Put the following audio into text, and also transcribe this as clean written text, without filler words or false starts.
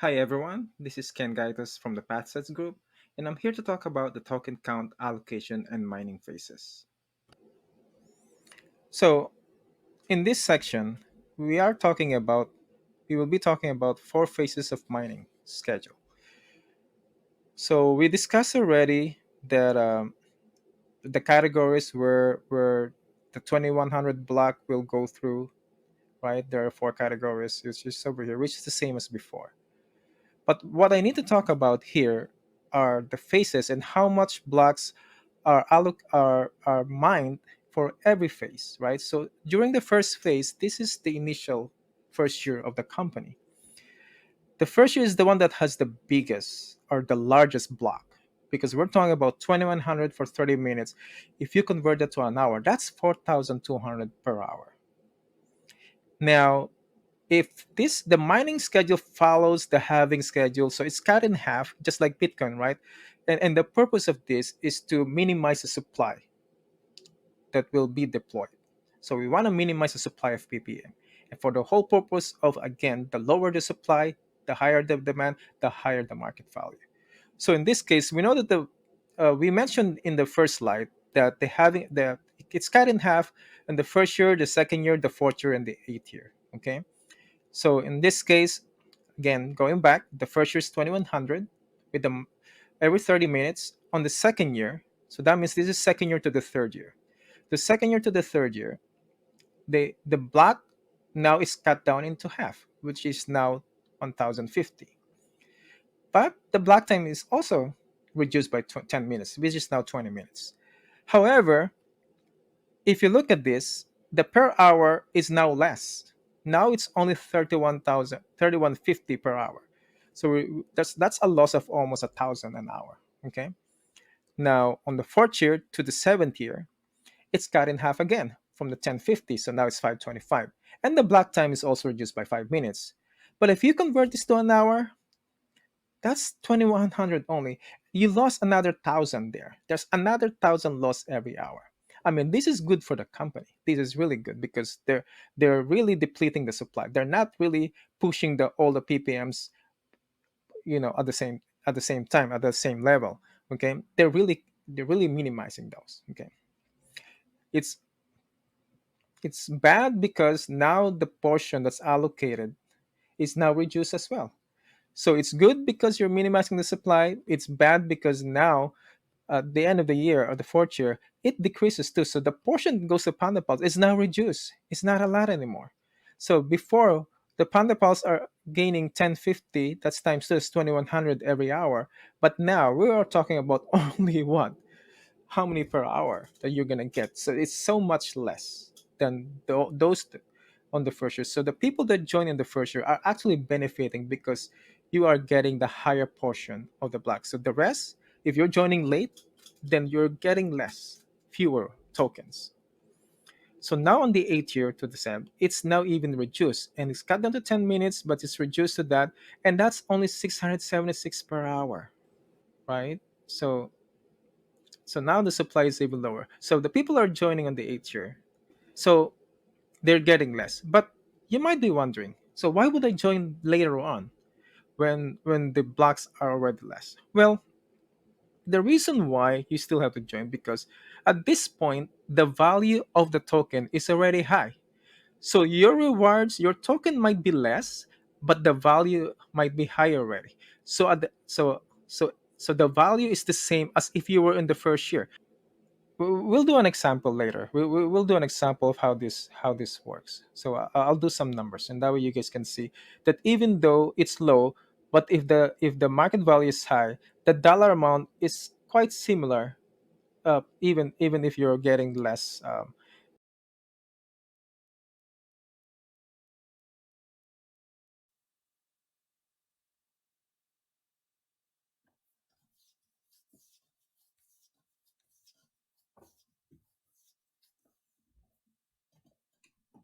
Hi everyone, this is Ken Gaitos from the Pathsets Group, and I'm here to talk about the token count allocation and mining phases. So, in this section, we are talking about we will be talking about four phases of mining schedule. So, we discussed already that the categories where the 2100 block will go through, right? There are four categories. It's just over here, which is the same as before. But what I need to talk about here are the phases and how much blocks are mined for every phase, right? So during the first phase, this is the initial first year of the company. The first year is the one that has the biggest or the largest block because we're talking about 2100 for 30 minutes. If you convert that to an hour, that's 4200 per hour. Now, if this the mining schedule follows the halving schedule, so it's cut in half just like Bitcoin, right? And the purpose of this is to minimize the supply that will be deployed. So we want to minimize the supply of ppm, and for the whole purpose of, again, the lower the supply, the higher the demand, the higher the market value. So in this case, we know that the we mentioned in the first slide that they having the it's cut in half in the first year, the second year, the fourth year, and the eighth year. Okay, so in this case, again, going back, the first year is 2100 with the every 30 minutes on the second year. So that means this is second year to the third year. The second year to the third year, the block now is cut down into half, which is now 1050. But the block time is also reduced by 10 minutes, which is now 20 minutes. However, if you look at this, the per hour is now less. Now it's only 31,000, 3150 per hour. So that's a loss of almost 1,000 an hour. Okay. Now on the fourth year to the seventh year, it's cut in half again from the 1050. So now it's 525, and the block time is also reduced by 5 minutes. But if you convert this to an hour, that's 2100 only. You lost another thousand there. There's another thousand lost every hour. I mean, this is good for the company. This is really good because they're really depleting the supply. They're not really pushing the all the ppms, at the same time, at the same level. Okay, they're really minimizing those. Okay, it's it's bad because now the portion that's allocated is now reduced as well. So it's good because you're minimizing the supply. It's bad because now at the end of the year or the fourth year, it decreases too. So the portion that goes to Panda Pulse is now reduced. It's not a lot anymore. So before, the Panda Pulse are gaining 1050, that's times two, is 2100 every hour. But now we are talking about only what? How many per hour that you're gonna get? So it's so much less than on the first year. So the people that join in the first year are actually benefiting because you are getting the higher portion of the block. So the rest, if you're joining late, then you're getting less, fewer tokens. So now on the eighth year to the seventh, it's now even reduced and it's cut down to 10 minutes, but it's reduced to that. And that's only 676 per hour, right? So now the supply is even lower. So the people are joining on the eighth year. So they're getting less. But you might be wondering, so why would I join later on when the blocks are already less? Well, the reason why you still have to join because at this point the value of the token is already high. So your rewards, your token might be less, but the value might be high already. So at the, so the value is the same as if you were in the first year. We'll do an example later. We'll do an example of how this works. So I'll do some numbers, and that way you guys can see that even though it's low, but if the market value is high, the dollar amount is quite similar. Even if you're getting less.